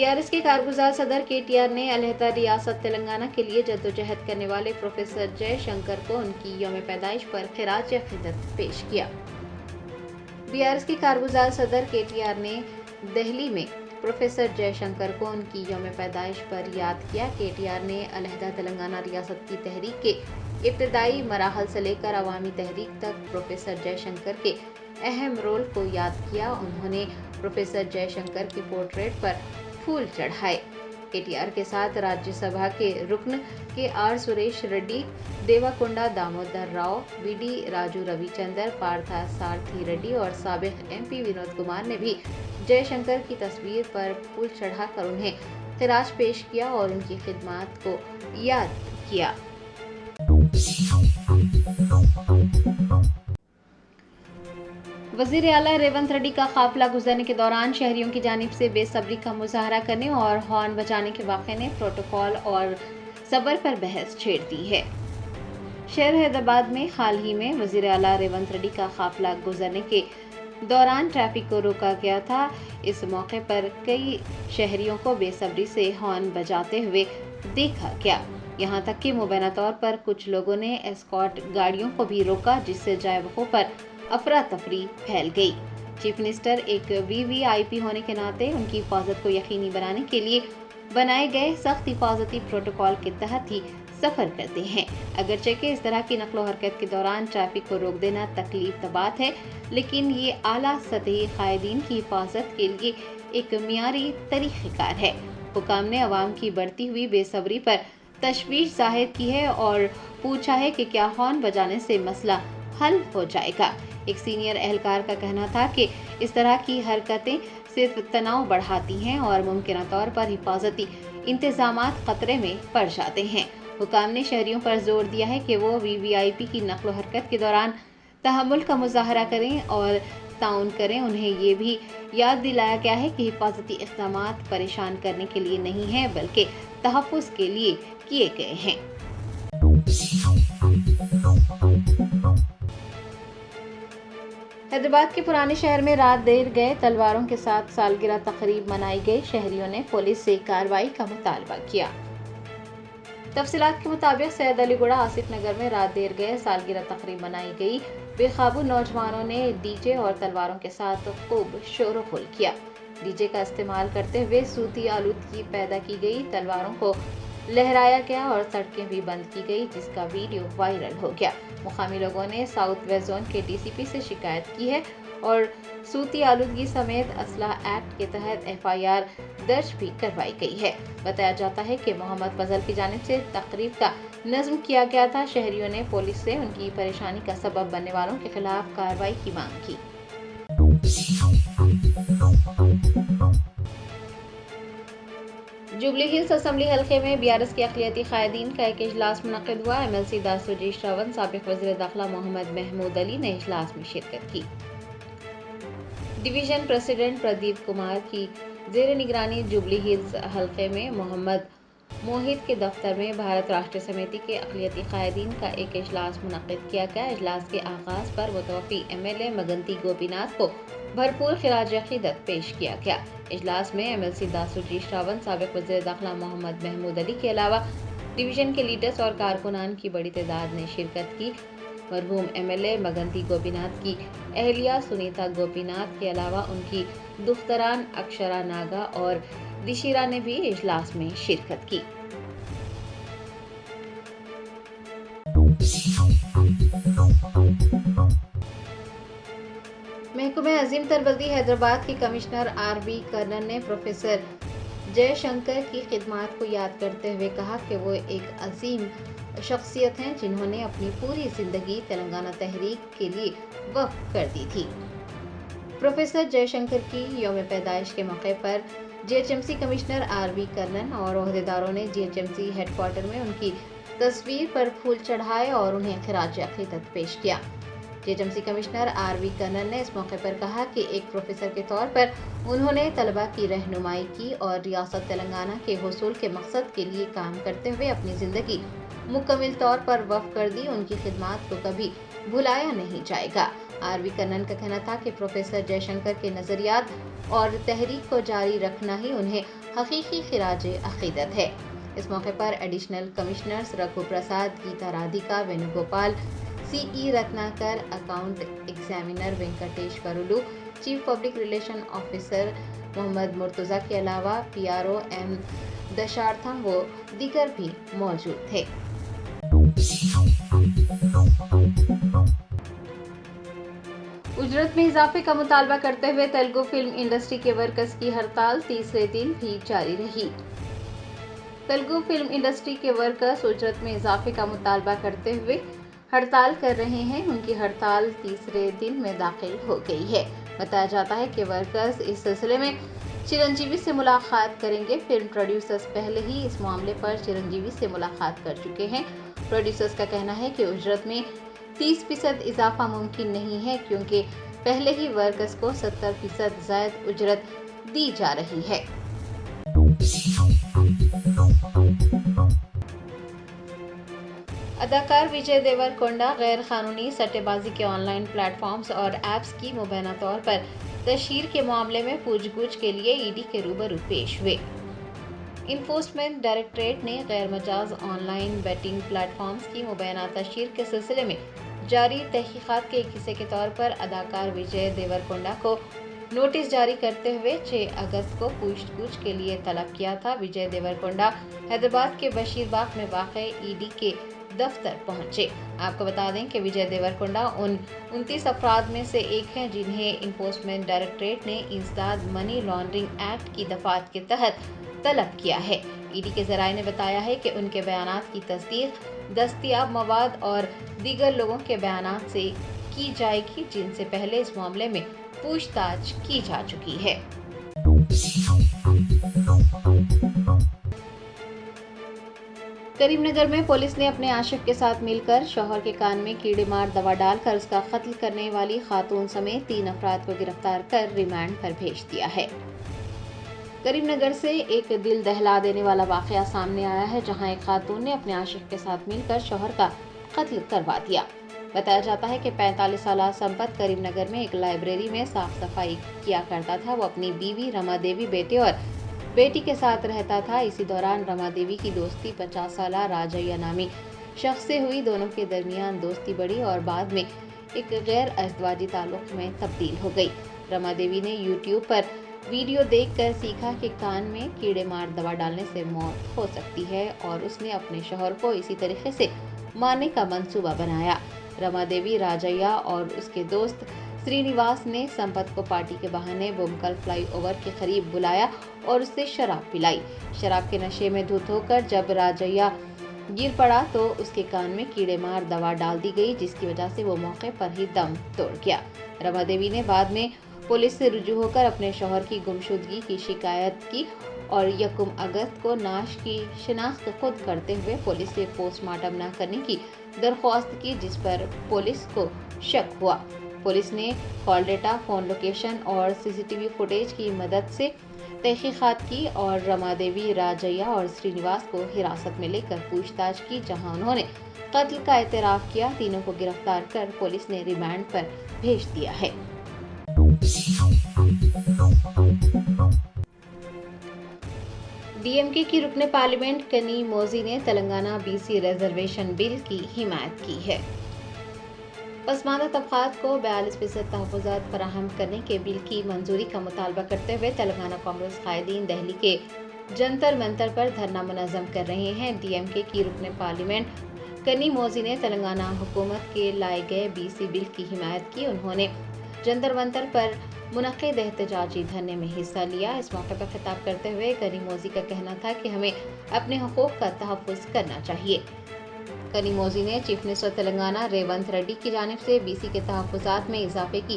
BRS के कारगुजार सदर KTR ने अलहदा रियासत तेलंगाना के लिए जद्दोजहद करने वाले प्रोफेसर जयशंकर को उनकी यौम पैदाइश पर खिराज अकीदत पेश किया। BRS के कारगुजार सदर KTR ने दिल्ली में प्रोफेसर जयशंकर को उनकी यौम पैदाइश पर याद किया। KTR ने अलहदा तेलंगाना रियासत की तहरीक के इब्तदाई मराहल से लेकर अवामी तहरीक तक प्रोफेसर जयशंकर के अहम रोल को याद किया। उन्होंने प्रोफेसर जयशंकर के पोर्ट्रेट पर फूल चढ़ाए। KTR के साथ राज्यसभा के रुकन KR सुरेश रेड्डी, देवाकोंडा दामोदर राव, BD राजू रविचंदर, पार्था सारथी रेड्डी और साबिक MP विनोद कुमार ने भी जयशंकर की तस्वीर पर फूल चढ़ाकर उन्हें खिराज पेश किया और उनकी खिदमत को याद किया। वज़ीर आला रेवंत रेड्डी का काफिला गुजरने के दौरान शहरियों की जानिब से बेसब्री का मुजाहरा करने और हॉर्न बजाने के वाक़े ने प्रोटोकॉल और सब्र पर बहस छेड़ दी है। शहर हैदराबाद में हाल ही में वज़ीर आला रेवंत रेड्डी का काफिला गुजरने के दौरान ट्रैफिक को रोका गया था। इस मौके पर कई शहरियों को बेसब्री से हॉर्न बजाते हुए देखा गया। यहाँ तक कि मुबैना तौर पर कुछ लोगों ने एस्कॉर्ट गाड़ियों को भी रोका, जिससे जाए वक़ू पर अफरा तफरी फैल गई। चीफ मिनिस्टर एक VVIP होने के नाते उनकी हिफाजत को यकीनी बनाने के लिए बनाए गए सख्त हिफाजती प्रोटोकॉल के तहत ही सफर करते हैं। अगरचे कि इस तरह की नकलो हरकत के दौरान ट्रैफिक को रोक देना तकलीफ बात है, लेकिन ये आला सतही कायदीन की हिफाजत के लिए एक मियारी तरीक़ेकार है। हुकाम ने अवाम की बढ़ती हुई बेसब्री पर तशवीश जाहिर की है और पूछा है कि क्या हॉर्न बजाने से मसला हल हो जाएगा। एक सीनियर एहलकार का कहना था कि इस तरह की हरकतें सिर्फ तनाव बढ़ाती हैं और मुमकिन तौर पर हिफाजती इंतजामात खतरे में पड़ जाते हैं। हुकाम ने शहरियों पर जोर दिया है कि वो VVIP की नकलो हरकत के दौरान तहम्मुल का मुजाहरा करें और ताउन करें। उन्हें ये भी याद दिलाया गया है कि हिफाजती इक़दामात परेशान करने के लिए नहीं है, बल्कि तहफ़्फ़ुज़ के लिए किए गए हैं। हैदराबाद के पुराने शहर में रात देर गए तलवारों के साथ सालगिरह तकरीब मनाई गई। शहरियों ने पुलिस से कार्रवाई का मुतालबा किया। तफसीलात के मुताबिक सैयद अलीगुड़ा आसिफ नगर में रात देर गए सालगिरह तकरीब मनाई गई। बेकाबू नौजवानों ने DJ और तलवारों के साथ खूब शोर गुल किया। DJ का इस्तेमाल करते हुए सूती आलूदगी पैदा की गई। तलवारों को लहराया गया और सड़कें भी बंद की गई, जिसका वीडियो वायरल हो गया। मुकामी लोगों ने साउथ वेस्ट जोन के DCP से शिकायत की है और सूती आलूदगी समेत असलाह एक्ट के तहत FIR दर्ज भी करवाई गई है। बताया जाता है कि मोहम्मद फजल की जानिब से तकरीब का नज़्म किया गया था। शहरियों ने पुलिस से उनकी परेशानी का सबब बनने वालों के खिलाफ कार्रवाई की मांग की। जुबली हिल्स असेंबली हल्के में BRS के अक़लियती कायदीन का एक इजलास मुनक़िद हुआ। MLC दासुजी श्रवण, साबिक़ वज़ीर दाखिला मोहम्मद महमूद अली ने इजलास में शिरकत की। डिवीज़न प्रेसिडेंट प्रदीप कुमार की ज़ेर निगरानी जुबली हिल्स हल्के में मोहम्मद मोहित के दफ्तर में भारत राष्ट्रीय समिति के अक़लियती कायदीन का एक इजलास मुनक़िद किया गया। इजलास के आगाज़ पर मुतवफ़ी MLA मगंती गोपीनाथ को भरपूर खिराज अक़ीदत पेश किया गया। इजलास में MLC दासुजी श्रावण, साबिक़ वज़ीर दाखिला मोहम्मद महमूद अली के अलावा डिवीज़न के लीडर्स और कारकुनान की बड़ी तादाद ने शिरकत की। मरहूम MLA मगंती गोपीनाथ की अहलिया सुनीता गोपीनाथ के अलावा उनकी दुख्तरान अक्षरा नागा और दिशिरा ने भी इजलास में शिरकत की। महकमे अजीम तरबल्दी हैदराबाद के कमिश्नर RV कर्नन ने प्रोफेसर जयशंकर की खिदमत को याद करते हुए कहा कि वो एक अजीम शख्सियत हैं जिन्होंने अपनी पूरी जिंदगी तेलंगाना तहरीक के लिए वक्फ कर दी थी। प्रोफेसर जयशंकर की यौम पैदाइश के मौके पर GHMC कमिश्नर RV कर्नन और ओहदेदारों ने GHMC हेडक्वार्टर में उनकी तस्वीर पर फूल चढ़ाए और उन्हें खिराज अक़ीदत पेश किया। GHMC कमिश्नर RV कर्नन ने इस मौके पर कहा कि एक प्रोफेसर के तौर पर उन्होंने तलबा की रहनुमाई की और रियासत तेलंगाना के हुसूल के मकसद के लिए काम करते हुए अपनी ज़िंदगी मुकम्मल तौर पर वक्फ कर दी। उनकी खिदमत को कभी भुलाया नहीं जाएगा। RV कर्नन का कहना था कि प्रोफेसर जयशंकर के नज़रियात और तहरीक को जारी रखना ही उन्हें حقیقی خراج عقیدت ہے۔ اس موقع پر additional commissioners Raghu Prasad, Geeta Radhika, Venu Gopal, C E Ratnakar, account examiner Venkateshwarlu, chief public relation officer Mohammed Murtaza کے علاوہ پی آر او ایم دشارتھم و دیگر بھی موجود تھے۔ اجرت میں اضافے کا مطالبہ کرتے ہوئے تیلگو فلم انڈسٹری کے ورکرز کی ہڑتال تیسرے دن بھی جاری رہی۔ تیلگو فلم انڈسٹری کے ورکرز اجرت میں اضافے کا مطالبہ کرتے ہوئے ہڑتال کر رہے ہیں۔ ان کی ہڑتال تیسرے دن میں داخل ہو گئی ہے۔ بتایا جاتا ہے کہ ورکرز اس سلسلے میں چرنجیوی سے ملاقات کریں گے۔ فلم پروڈیوسرز پہلے ہی اس معاملے پر چرنجیوی سے ملاقات کر چکے ہیں۔ پروڈیوسرز کا کہنا ہے کہ اجرت میں 30% اضافہ ممکن نہیں ہے کیونکہ پہلے ہی ورکرز کو 70% زائد اجرت دی جا رہی ہے۔ اداکار وجے دیورکنڈا غیر قانونی سٹے بازی کے آن لائن پلیٹ فارمز اور ایپس کی مبینہ طور پر تشہیر کے معاملے میں پوچھ گچھ کے لیے ای ڈی کے روبرو پیش ہوئے۔ انفورسمنٹ ڈائریکٹوریٹ نے غیر مجاز online betting platforms کی مبینہ تشہیر کے سلسلے میں جاری تحقیقات کے ایک حصے کے طور پر اداکار وجے دیورکنڈا کو نوٹس جاری کرتے ہوئے 6 اگست کو پوچھ گچھ کے لیے طلب کیا تھا۔ وجے دیورکنڈا حیدرآباد کے بشیر باغ میں واقع ای ڈی کے دفتر پہنچے۔ آپ کو بتا دیں کہ وجے دیورکنڈا ان 29 افراد میں سے ایک ہیں جنہیں انفورسمنٹ ڈائریکٹوریٹ نے انسداد منی لانڈرنگ ایکٹ کی دفعات کے تحت طلب کیا ہے۔ ای ڈی کے ذرائع نے بتایا ہے کہ ان کے بیانات کی تصدیق دستیاب مواد اور دیگر لوگوں کے بیانات سے کی جائے گی جن سے پہلے اس معاملے میں پوچھ تاچھ کی جا چکی ہے۔ کریم نگر میں پولیس نے اپنے عاشق کے ساتھ مل کر شوہر کے کان میں کیڑے مار دوا ڈال کر اس کا قتل کرنے والی خاتون سمیت 3 افراد کو گرفتار کر ریمانڈ پر بھیج دیا ہے۔ کریم نگر سے ایک دل دہلا دینے والا واقعہ سامنے آیا ہے جہاں ایک خاتون نے اپنے عاشق کے ساتھ مل کر شوہر کا قتل کروا دیا۔ بتایا جاتا ہے کہ 45 سالہ سمپت کریم نگر میں ایک لائبریری میں صاف صفائی کیا کرتا تھا۔ وہ اپنی بیوی رما دیوی، بیٹے اور بیٹی کے ساتھ رہتا تھا۔ اسی دوران رما دیوی کی دوستی 50 سالہ راجیا نامی شخص سے ہوئی۔ دونوں کے درمیان دوستی بڑھی اور بعد میں ایک غیر ازدواجی تعلق میں تبدیل ہو گئی۔ رما دیوی نے یوٹیوب پر ویڈیو دیکھ کر سیکھا کہ کان میں کیڑے مار دوا ڈالنے سے موت ہو سکتی ہے اور اس نے اپنے شوہر کو اسی طریقے سے مارنے کا منصوبہ بنایا۔ رما دیوی، راجیا اور اس کے دوست سری نواس نے سمپت کو پارٹی کے بہانے بومکل فلائی اوور کے قریب بلایا اور اس سے شراب پلائی۔ شراب کے نشے میں دھت ہو کر جب راجیا گر پڑا تو اس کے کان میں کیڑے مار دوا ڈال دی گئی جس کی وجہ سے وہ موقع پر ہی دم توڑ گیا۔ رما دیوی نے بعد میں پولیس سے رجوع ہو کر اپنے شوہر کی گمشدگی کی شکایت کی اور 1 اگست کو نعش کی شناخت خود کرتے ہوئے پولیس سے پوسٹ مارٹم نہ کرنے کی درخواست کی جس پر پولیس کو شک ہوا۔ پولیس نے کال ڈیٹا، فون لوکیشن اور سی سی ٹی وی فوٹیج کی مدد سے تحقیقات کی اور رما دیوی، راجیا اور سری نواس کو حراست میں لے کر پوچھ تاچھ کی جہاں انہوں نے قتل کا اعتراف کیا۔ تینوں کو گرفتار کر پولیس نے ریمانڈ پر بھیج دیا ہے۔ ڈی ایم کے کی رکن پارلیمنٹ کنی موزی نے تلنگانہ بی سی ریزرویشن بل کی حمایت کی ہے۔ پسماندہ طبقات کو 42% تحفظات فراہم کرنے کے بل کی منظوری کا مطالبہ کرتے ہوئے تلنگانہ کانگریس قائدین دہلی کے جنتر منتر پر دھرنا منظم کر رہے ہیں۔ ڈی ایم کے کی رکن پارلیمنٹ کنی موزی نے تلنگانہ حکومت کے لائے گئے بی سی بل کی حمایت کی۔ انہوں نے جنتر منتر پر منعقد احتجاجی دھرنے میں حصہ لیا۔ اس موقع پر خطاب کرتے ہوئے کنی موزی کا کہنا تھا کہ ہمیں اپنے حقوق کا تحفظ کرنا چاہیے۔ کنی موزی نے چیف منسٹر تلنگانہ ریونت ریڈی کی جانب سے بی سی کے تحفظات میں اضافے کی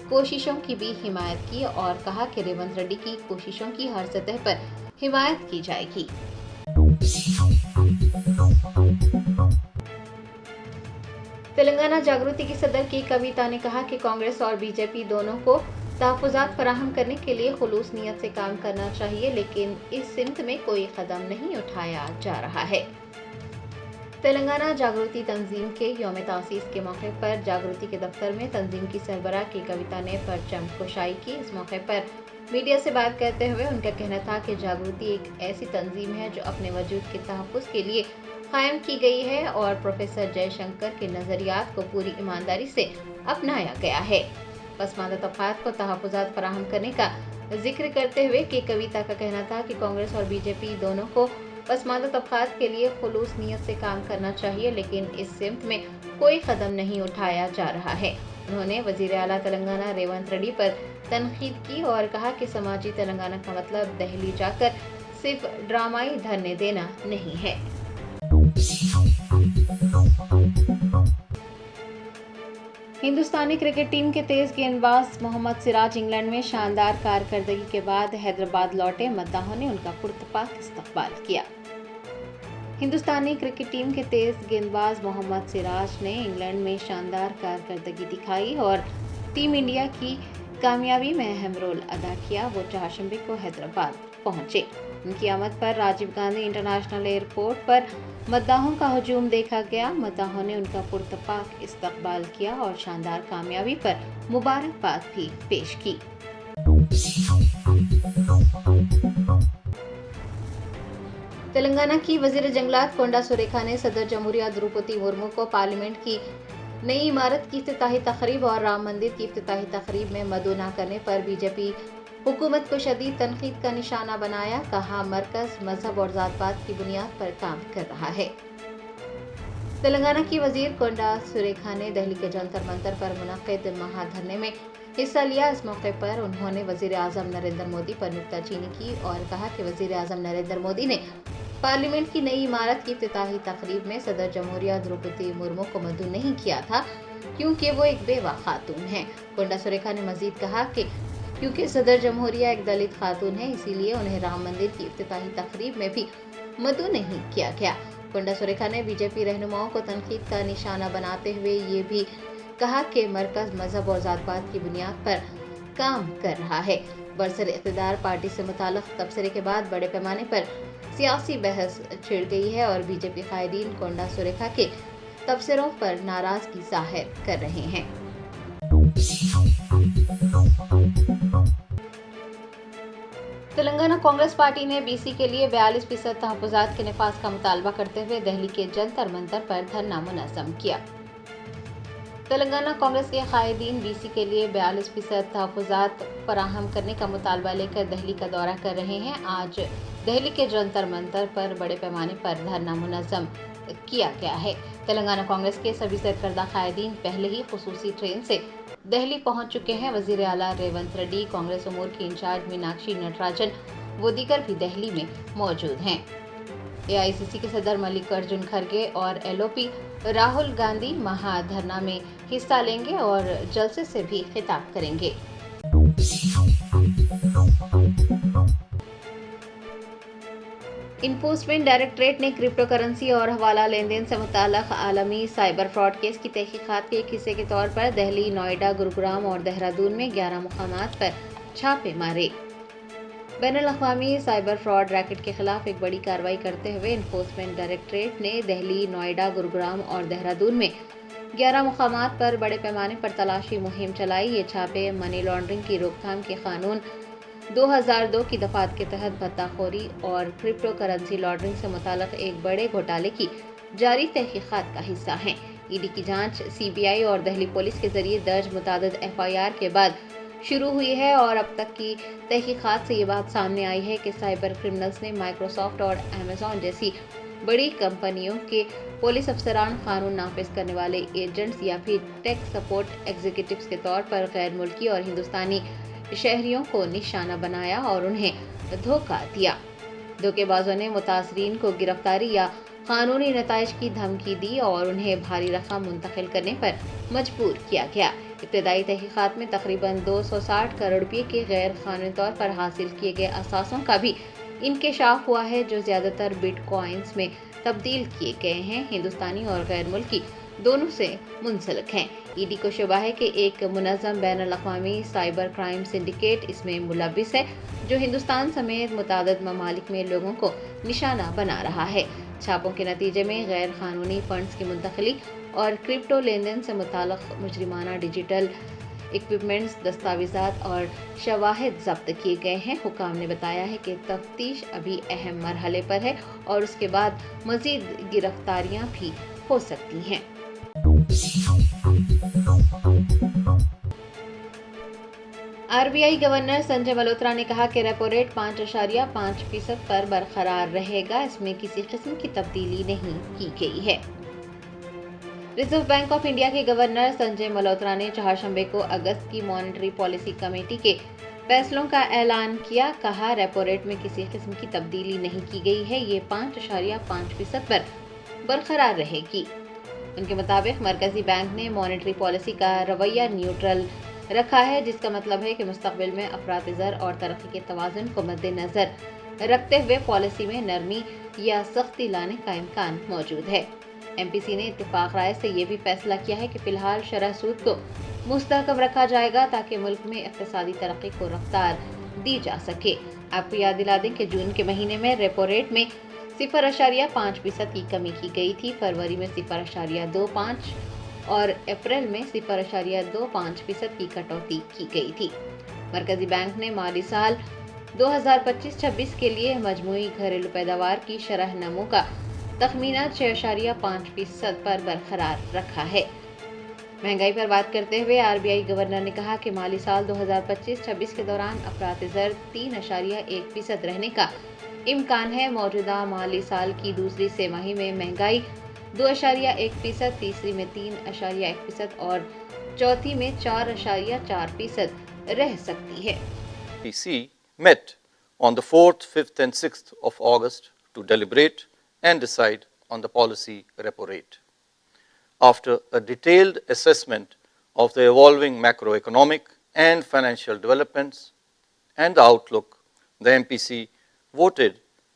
کوششوں کی بھی حمایت کی اور کہا کہ ریونت ریڈی کی کوششوں کی ہر سطح پر حمایت کی جائے گی۔ تلنگانہ جاگرتی کی صدر کی کویتا نے کہا کہ کانگریس اور بی جے پی دونوں کو تحفظات فراہم کرنے کے لیے خلوص نیت سے کام کرنا چاہیے لیکن اس سمت میں کوئی قدم نہیں اٹھایا جا رہا ہے۔ تلنگانہ جاگرتی تنظیم کے یوم تاسیس کے موقع پر جاگرتی کے دفتر میں تنظیم کی سربراہ کی کویتا نے پرچم کشائی کی۔ اس موقع پر मीडिया से बात करते हुए उनका कहना था कि जागृति एक ऐसी तंजीम है जो अपने वजूद के तहफ़्फ़ुज़ के लिए कायम की गई है और प्रोफेसर जयशंकर के नज़रियात को पूरी ईमानदारी से अपनाया गया है। पसमानदा तबक़ात को तहफ़्फ़ुज़ात फराहम करने का जिक्र करते हुए के कविता का कहना था कि कांग्रेस और बीजेपी दोनों को पसमानदा तबक़ात के लिए खुलूस नियत से काम करना चाहिए, लेकिन इस सिमत में कोई कदम नहीं उठाया जा रहा है। उन्होंने वज़ीर आला तेलंगाना रेवंत रेड्डी पर तनकीद की और कहा कि समाजी तेलंगाना का मतलब दिल्ली जाकर सिर्फ ड्रामाई धरने देना नहीं है। हिंदुस्तानी क्रिकेट टीम के तेज गेंदबाज मोहम्मद सिराज इंग्लैंड में शानदार कारकर्दगी के बाद हैदराबाद लौटे। मद्दाहों ने उनका पुरतपाक इस्तकबाल किया। हिंदुस्तानी क्रिकेट टीम के तेज गेंदबाज मोहम्मद सिराज ने इंग्लैंड में शानदार कारकर्दगी दिखाई और टीम इंडिया की कामयाबी में अहम रोल अदा किया। वो चारशंबे को हैदराबाद पहुंचे। उनकी आमद पर राजीव गांधी इंटरनेशनल एयरपोर्ट पर मद्दाहों का हजूम देखा गया। मद्दाहों ने उनका पुरतपाक इस्तकबाल किया और शानदार कामयाबी पर मुबारकबाद भी पेश की। तेलंगाना की वजीर जंगलात कोंडा सुरेखा ने सदर जमहूरिया द्रौपदी मुर्मू को पार्लियामेंट की नई इमारत की इफ्तिताही तकरीब और राम मंदिर की इफ्तिताही तकरीब में मदु न करने पर बीजेपी हुकूमत को शदीद तनकीद का निशाना बनाया। कहा, मरकज मजहब और जात-पात की बुनियाद पर काम कर रहा है। तेलंगाना की वजीर कोंडा सुरेखा ने दिल्ली के जंतर मंतर पर मुनक्किद महाधरने में हिस्सा लिया। इस मौके पर उन्होंने वजीर आजम नरेंद्र मोदी पर नुक्ताचीनी की और कहा कि वजीर आजम नरेंद्र मोदी ने पार्लियामेंट की नई इमारत की इफ्तिताही तकरीब में सदर जमहूरिया द्रौपदी मुर्मू को मदु नहीं किया था क्योंकि वो एक बेवा खातून है। कोंडा सुरेखा ने मजीद कहा कि क्योंकि सदर जमहूरिया एक दलित खातून है, इसीलिए उन्हें राम मंदिर की इफ्तिताही तकरीब में भी मदु नहीं किया गया। कोंडा सुरेखा ने बीजेपी रहनुमाओं को तनकीद का निशाना बनाते हुए ये भी कहा कि मरकज मजहब और जात पात की बुनियाद पर काम कर रहा है। बरसर इक़्तिदार पार्टी से मुताल्लिक़ तबसरे के बाद बड़े पैमाने पर सियासी बहस छिड़ गई है और बीजेपी कायदीन कोंडा सुरेखा के तबसरों पर नाराजगी जाहिर कर रहे हैं। तेलंगाना कांग्रेस पार्टी ने बीसी के लिए 42% तहफ़्फ़ुज़ात के निफाज का मुतालबा करते हुए दिल्ली के जंतर मंतर पर धरना मुनज़्ज़म किया। तेलंगाना कांग्रेस के कायदीन बीसी के लिए 42% तहफ़्फ़ुज़ात फराहम करने का मुतालबा लेकर दिल्ली का दौरा कर रहे हैं। आज दिल्ली के जंतर मंतर पर बड़े पैमाने पर धरना मुनज़्ज़म किया गया है। तेलंगाना कांग्रेस के सभी सरकर्दा कायदीन पहले ही खुसूसी ट्रेन से दिल्ली पहुंच चुके हैं। वजीर आला रेवंत रेड्डी, कांग्रेस उमूर की इंचार्ज मीनाक्षी नटराजन वो दीगर भी दिल्ली में मौजूद हैं। एआईसीसी के सदर मल्लिकार्जुन खड़गे और एलओपी राहुल गांधी महाधरना में हिस्सा लेंगे और जलसे से भी खिताब करेंगे। इन्फोर्समेंट डायरेक्टरेट ने क्रिप्टो करेंसी और हवाला लेन देन से मुताल्लिक़ आलमी साइबर फ्रॉड केस की तहकीकात के एक हिस्से के तौर पर दिल्ली, नोएडा, गुरुग्राम और देहरादून में 11 मुकामात पर छापे मारे। बैनुल-अक़वामी साइबर फ्रॉड रैकेट के खिलाफ एक बड़ी कार्रवाई करते हुए इन्फोर्समेंट डायरेक्टरेट ने दिल्ली, नोएडा, गुरुग्राम और देहरादून में 11 मुकामात पर बड़े पैमाने पर तलाशी मुहिम चलाई। ये छापे मनी लॉन्ड्रिंग की रोकथाम के कानून 2002 की दफात के तहत भत्ताखोरी और क्रिप्टो करेंसी लॉन्ड्रिंग से मुताल्लिक़ एक बड़े घोटाले की जारी तहकीकात का हिस्सा हैं। ईडी की जांच सीबीआई और दिल्ली पुलिस के जरिए दर्ज मुतादिद एफआईआर के बाद शुरू हुई है और अब तक की तहकीकात से ये बात सामने आई है कि साइबर क्रिमिनल्स ने माइक्रोसॉफ्ट और अमेज़न जैसी बड़ी कंपनियों के पुलिस अफसरान, कानून नाफिज करने वाले एजेंट्स या फिर टेक सपोर्ट एग्जीक्यूटिव्स के तौर पर गैर मुल्की और हिंदुस्तानी शहरियों को निशाना बनाया और उन्हें धोखा दिया। धोखेबाजों ने मुतासरीन को गिरफ्तारी या कानूनी नताइज की धमकी दी और उन्हें भारी रकम मुंतकिल करने पर मजबूर किया गया। इब्तदाई तहकीकात में तकरीबन 260 करोड़ रुपये के गैर कानूनी तौर पर हासिल किए गए असासों का भी इंकशाफ हुआ है, जो ज़्यादातर बिटकॉइंस में तब्दील किए गए हैं। हिंदुस्तानी और गैर मुल्की दोनों से मुंसलिक हैं। ईडी को शुबा है कि एक मुनज़्ज़म बैनुल-अक़वामी साइबर क्राइम सिंडिकेट इसमें मुलव्विस है, जो हिंदुस्तान समेत मुतादिद ममालिक में लोगों को निशाना बना रहा है। छापों के नतीजे में गैर कानूनी फंड्स की मुंतकिली और क्रिप्टो लेन देन से मुताल्लिक़ मुजरिमाना डिजिटल इक्विपमेंट्स, दस्तावेजात और शवाहिद जब्त किए गए हैं। हुकाम ने बताया है कि तफ्तीश अभी अहम मरहले पर है और उसके बाद मजीद गिरफ्तारियां भी हो सकती हैं। आरबीआई गवर्नर संजय मल्होत्रा ने कहा कि रेपो रेट 5.5% पर बरकरार रहेगा, इसमें किसी किस्म की तब्दीली नहीं की गई है। रिजर्व बैंक ऑफ इंडिया के गवर्नर संजय मल्होत्रा ने चहारशंबे को अगस्त की मॉनेटरी पॉलिसी कमेटी के फैसलों का ऐलान किया। कहा, रेपो रेट में किसी किस्म की तब्दीली नहीं की गई है, ये 5.5% पर बरकरार रहेगी। उनके मुताबिक मरकजी बैंक ने मॉनेटरी पॉलिसी का रवैया न्यूट्रल रखा है, जिसका मतलब है कि मुस्तकबिल में अफरात ज़र और तरक्की के तवाज़ुन को मद्देनजर रखते हुए पॉलिसी में नरमी या सख्ती लाने का इम्कान मौजूद है। एमपीसी ने इत्तेफाक राय से ये भी फैसला किया है कि फिलहाल शरह सूद को मुस्तहकम रखा जाएगा ताकि मुल्क में इक़्तिसादी तरक्की को रफ्तार दी जा सके। आपको याद दिला दें कि जून के महीने में रेपो रेट में 0.5% की कमी की गई थी। फरवरी में 0.25 और अप्रैल में 0.25% की कटौती की गई थी। मरकजी बैंक ने माली साल 2025-26 के लिए मजमूई घरेलू पैदावार की शरह नमू का तखमीना 6.5% पर बरकरार रखा है। महंगाई पर बात करते हुए आरबीआई गवर्नर ने कहा कि माली साल 2025-26 के दौरान अफरात ज़र 3.1% रहने का इम्कान है। मौजूदा माली साल की दूसरी तिमाही में महंगाई 2.1%, तीसरी में 3.1% और चौथी में 4.4% रह सकती है। PC met on the 4th, 5th and 6th of August to deliberate and decide on the policy repo rate. After a detailed assessment of the evolving macroeconomic and financial developments and the outlook, the MPC voted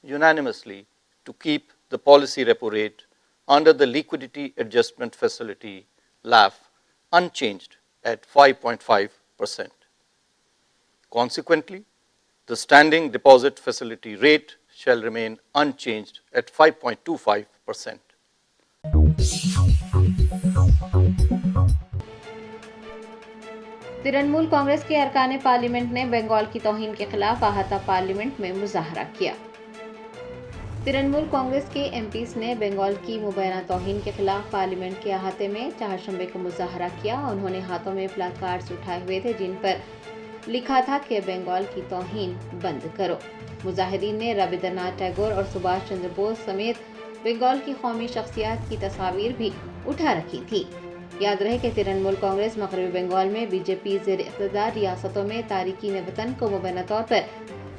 unanimously to keep the policy repo rate under the Liquidity Adjustment Facility (LAF) unchanged at 5.5%. Consequently, the standing deposit facility rate shall remain unchanged at 5.25%. Trinamool Congress के अरकान parliament ने बंगाल की तौहीन के खिलाफ अहाता parliament में मुजाहरा किया। तृणमूल कांग्रेस के एमपीस ने बंगाल की मुबैना तौहीन के खिलाफ पार्लियामेंट के अहाते में चहारशंबे को मुजाहरा किया। उन्होंने हाथों में प्लाकार्ड्स उठाए हुए थे जिन पर लिखा था कि बंगाल की तौहीन बंद करो। मुजाहिदीन ने रविंद्रनाथ टैगोर और सुभाष चंद्र बोस समेत बंगाल की कौमी शख्सियात की तस्वीर भी उठा रखी थी। याद रहे कि तृणमूल कांग्रेस मगरबी बंगाल में बीजेपी ज़ेर इक़्तिदार रियासतों में तारिकीन वतन को मुबैना तौर पर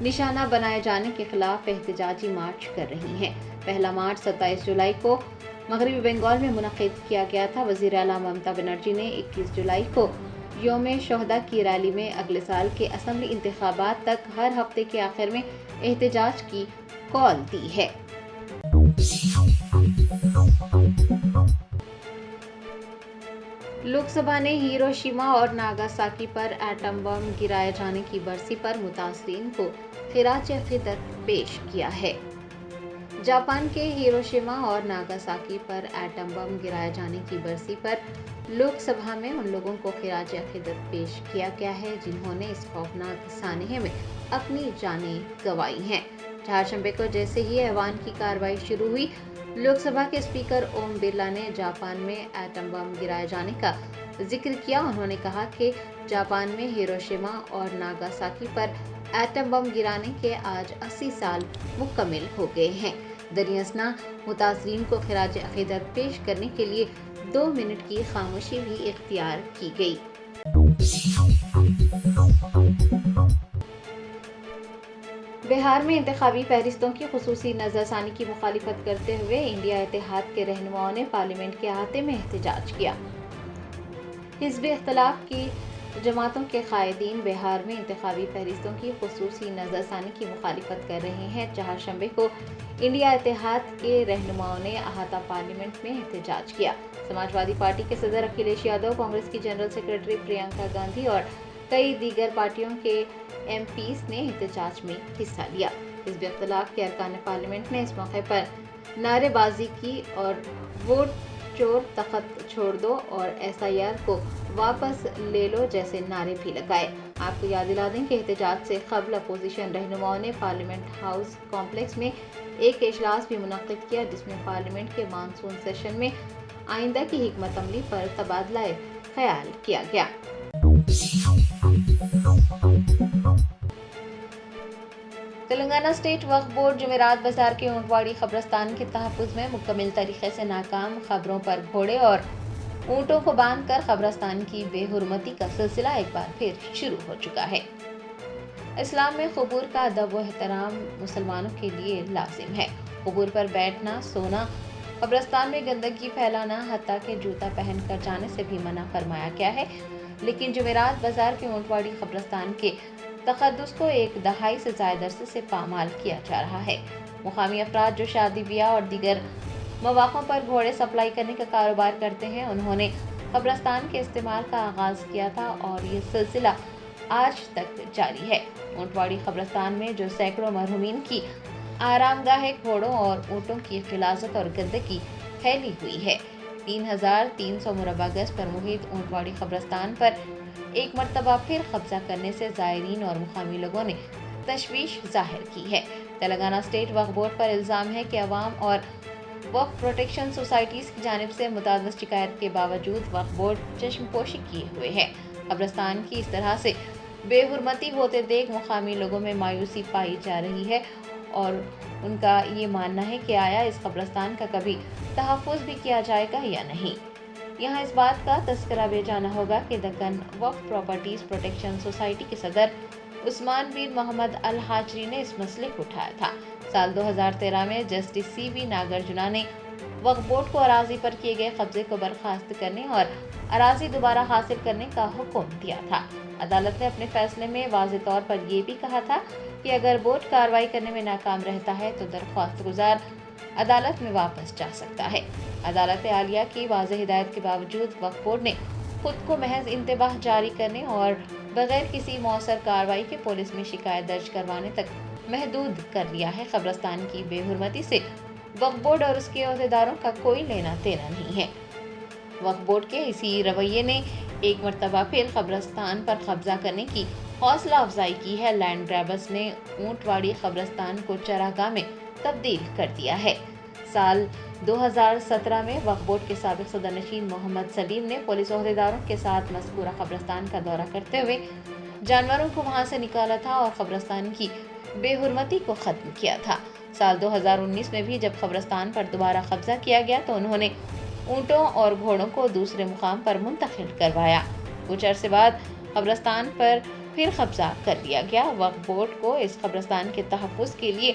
निशाना बनाए जाने के खिलाफ एहतजाजी मार्च कर रही हैं। पहला मार्च 27 जुलाई को मगरबी बंगाल में मुनक़िद किया गया था। वज़ीर आला ममता बनर्जी ने 21 जुलाई को यौम शोहदा की रैली में अगले साल के असम्बली इंतखाबात तक हर हफ्ते के आखिर में एहतजाज की कॉल दी है। लोकसभा ने हिरोशिमा और नागासाकी पर एटम बम गिराए जाने की बरसी पर मुतासरीन को खिराज अक़ीदत पेश किया है। जापान के हिरोशिमा और नागासाकी पर एटम बम गिराए जाने की बरसी पर लोकसभा में उन लोगों को खिराज अक़ीदत पेश किया गया है जिन्होंने इस खौफनाक सानहे में अपनी जानें गंवाई हैं। चहारशंबे को जैसे ही ऐवान की कार्रवाई शुरू हुई, लोकसभा के स्पीकर ओम बिरला ने जापान में एटम बम गिराए जाने का जिक्र किया। उन्होंने कहा कि जापान में हिरोशिमा और नागासाकी पर एटम बम गिराने के आज 80 साल मुकम्मल हो गए हैं। दरियासना मुतासरीन को खिराज अक़ीदत पेश करने के लिए 2 मिनट की खामोशी भी इख्तियार की गई। बिहार में इंतखाबी फहरिस्तों की खुसूसी नजरसानी की मुखालिफत करते हुए इंडिया इत्तेहाद के रहनुमाओं ने पार्लियामेंट के अहाते में एहतजाज किया। हिज़्ब इख्तिलाफ की जमातों के कायदीन बिहार में इंतखाबी फहरिस्तों की खुसूसी नजरसानी की मुखालिफत कर रहे हैं। चहारशंबे को इंडिया इत्तेहाद के रहनुमाओं ने अहाता पार्लियामेंट में एहतजाज किया। समाजवादी पार्टी के सदर अखिलेश यादव, कांग्रेस की जनरल सेक्रेटरी प्रियंका गांधी और कई दीगर पार्टियों के एमपीस ने एहतजाज में हिस्सा लिया। हिज़्ब इख्तिलाफ के अरकान पार्लियामेंट ने इस मौके पर नारेबाजी की और वोट چور تخت چھوڑ دو اور SIR کو واپس لے لو جیسے نعرے بھی لگائے۔ آپ کو یاد دلا دیں کہ احتجاج سے قبل اپوزیشن رہنماؤں نے پارلیمنٹ ہاؤس کمپلیکس میں ایک اجلاس بھی منعقد کیا، جس میں پارلیمنٹ کے مانسون سیشن میں آئندہ کی حکمت عملی پر تبادلہ خیال کیا گیا۔ تلنگانہ اسٹیٹ وقف بورڈ جمعرات بازار کے اونٹواڑی قبرستان کے تحفظ میں مکمل طریقے سے ناکام۔ خبروں پر گھوڑے اور اونٹوں کو باندھ کر قبرستان کی بے حرمتی کا سلسلہ ایک بار پھر شروع ہو چکا ہے۔ اسلام میں قبور کا ادب و احترام مسلمانوں کے لیے لازم ہے۔ قبور پر بیٹھنا، سونا، قبرستان میں گندگی پھیلانا، حتیٰ کہ جوتا پہن کر جانے سے بھی منع فرمایا گیا ہے، لیکن جمعرات بازار کے اونٹواڑی قبرستان کے تقدس کو ایک دہائی سے زائد عرصے سے پامال کیا جا رہا ہے۔ مقامی افراد جو شادی بیاہ اور دیگر مواقع پر گھوڑے سپلائی کرنے کا کاروبار کرتے ہیں، انہوں نے قبرستان کے استعمال کا آغاز کیا تھا اور یہ سلسلہ آج تک جاری ہے۔ اونٹواڑی قبرستان میں جو سینکڑوں مرحومین کی آرام گاہ گھوڑوں اور اونٹوں کی غلاظت اور گندگی پھیلی ہوئی ہے۔ 3300 مربع گز پر محیط اونٹواڑی قبرستان پر ایک مرتبہ پھر قبضہ کرنے سے زائرین اور مقامی لوگوں نے تشویش ظاہر کی ہے۔ تلنگانہ اسٹیٹ وقف بورڈ پر الزام ہے کہ عوام اور وقف پروٹیکشن سوسائٹیز کی جانب سے متعدد شکایت کے باوجود وقف بورڈ چشم پوشی کیے ہوئے ہے۔ قبرستان کی اس طرح سے بے حرمتی ہوتے دیکھ مقامی لوگوں میں مایوسی پائی جا رہی ہے اور ان کا یہ ماننا ہے کہ آیا اس قبرستان کا کبھی تحفظ بھی کیا جائے گا یا نہیں۔ یہاں اس بات کا تذکرہ بھی جانا ہوگا کہ دکن وقف پراپرٹیز پروٹیکشن سوسائٹی کے صدر عثمان بن محمد الحاجری نے اس مسئلے کو اٹھایا تھا۔ سال 2013 میں جسٹس CB ناگرجنا نے وقف بورڈ کو اراضی پر کیے گئے قبضے کو برخاست کرنے اور اراضی دوبارہ حاصل کرنے کا حکم دیا تھا۔ عدالت نے اپنے فیصلے میں واضح طور پر یہ بھی کہا تھا کہ اگر بورڈ کارروائی کرنے میں ناکام رہتا ہے تو درخواست گزار عدالت میں واپس جا سکتا ہے۔ عدالت عالیہ کی واضح ہدایت کے باوجود وقف بورڈ نے خود کو محض انتباہ جاری کرنے اور بغیر کسی مؤثر کارروائی کے پولیس میں شکایت درج کروانے تک محدود کر لیا ہے۔ قبرستان کی بے حرمتی سے وقف بورڈ اور اس کے عہدیداروں کا کوئی لینا دینا نہیں ہے۔ وقف بورڈ کے اسی رویے نے ایک مرتبہ پھر قبرستان پر قبضہ کرنے کی حوصلہ افزائی کی ہے۔ لینڈ گریبرز نے اونٹواڑی قبرستان کو چراگاہ میں تبدیل کر دیا ہے۔ سال 2017 میں وقف بورڈ کے سابق صدر نشین محمد سلیم نے پولیس عہدیداروں کے ساتھ مذکورہ قبرستان کا دورہ کرتے ہوئے جانوروں کو وہاں سے نکالا تھا اور قبرستان کی بے حرمتی کو ختم کیا تھا۔ سال 2019 میں بھی جب قبرستان پر دوبارہ قبضہ کیا گیا تو انہوں نے اونٹوں اور گھوڑوں کو دوسرے مقام پر منتقل کروایا۔ کچھ عرصے بعد قبرستان پر پھر قبضہ کر لیا گیا۔ وقف بورڈ کو اس قبرستان کے تحفظ کے لیے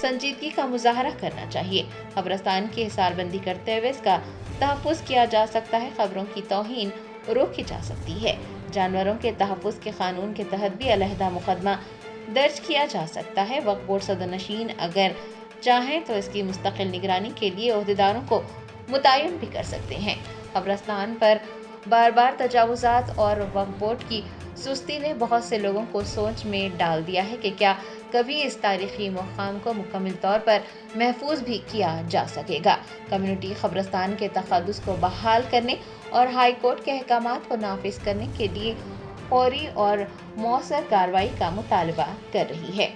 سنجیدگی کا مظاہرہ کرنا چاہیے۔ قبرستان کی حصار بندی کرتے ہوئے اس کا تحفظ کیا جا سکتا ہے، قبروں کی توہین روکی جا سکتی ہے۔ جانوروں کے تحفظ کے قانون کے تحت بھی علیحدہ مقدمہ درج کیا جا سکتا ہے۔ وقف بورڈ صدر نشین اگر چاہیں تو اس کی مستقل نگرانی کے لیے عہدیداروں کو متعین بھی کر سکتے ہیں۔ قبرستان پر بار بار تجاوزات اور وقف بورڈ کی سستی نے بہت سے لوگوں کو سوچ میں ڈال دیا ہے کہ کیا کبھی اس تاریخی مقام کو مکمل طور پر محفوظ بھی کیا جا سکے گا۔ کمیونٹی قبرستان کے تقدس کو بحال کرنے اور ہائی کورٹ کے احکامات کو نافذ کرنے کے لیے فوری اور مؤثر کارروائی کا مطالبہ کر رہی ہے۔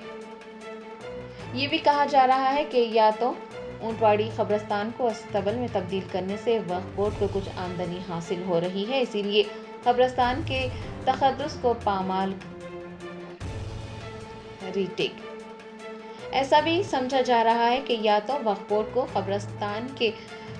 یہ بھی کہا جا رہا ہے کہ یا تو اونٹواڑی قبرستان کو استبل میں تبدیل کرنے سے وقف بورڈ کو کچھ آمدنی حاصل ہو رہی ہے، اسی لیے قبرستان کے تقدس کو پامال ریٹیک۔ ایسا بھی سمجھا جا رہا ہے کہ یا تو وقف بورڈ کو قبرستان کے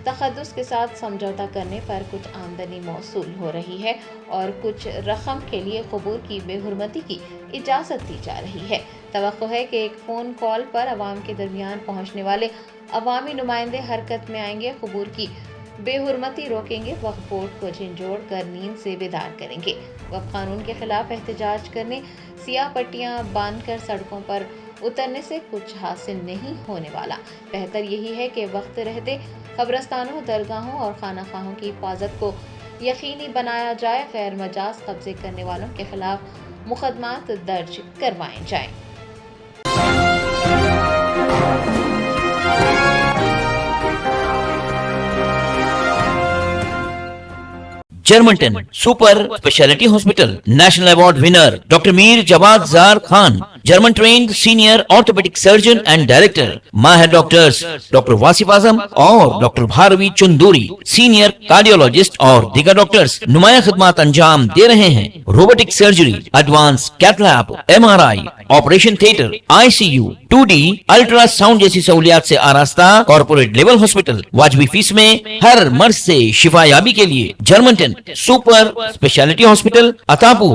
تقدس کے ساتھ سمجھوتہ کرنے پر کچھ آمدنی موصول ہو رہی ہے اور کچھ رقم کے لیے قبور کی بے حرمتی کی اجازت دی جا رہی ہے۔ توقع ہے کہ ایک فون کال پر عوام کے درمیان پہنچنے والے عوامی نمائندے حرکت میں آئیں گے، قبور کی بے حرمتی روکیں گے، وقف بورڈ کو جھنجھوڑ کر نیند سے بیدار کریں گے۔ وقف قانون کے خلاف احتجاج کرنے، سیاہ پٹیاں باندھ کر سڑکوں پر اترنے سے کچھ حاصل نہیں ہونے والا۔ بہتر یہی ہے کہ وقت رہتے قبرستانوں، درگاہوں اور خانہ خواہوں کی حفاظت کو یقینی بنایا جائے، غیر مجاز قبضے کرنے والوں کے خلاف مقدمات درج کروائے جائیں۔ Germantown Super Speciality Hospital. National Award winner Dr. Mir Jawad Zar Khan, German trained senior orthopedic surgeon and director. Mahir doctors Dr. Wasif Azam और Dr. Bharvi Chunduri, senior cardiologist और दिगर डॉक्टर्स नुमाया खिदमत अंजाम दे रहे हैं. Robotic surgery, advance cath lab, MRI, operation theatre, ICU, 2D ultrasound जैसी सहूलियात से आरास्ता कॉर्पोरेट लेवल हॉस्पिटल. वाजबी फीस में हर मर्ज से शिफायाबी के लिए Germanten super speciality hospital, Attapur.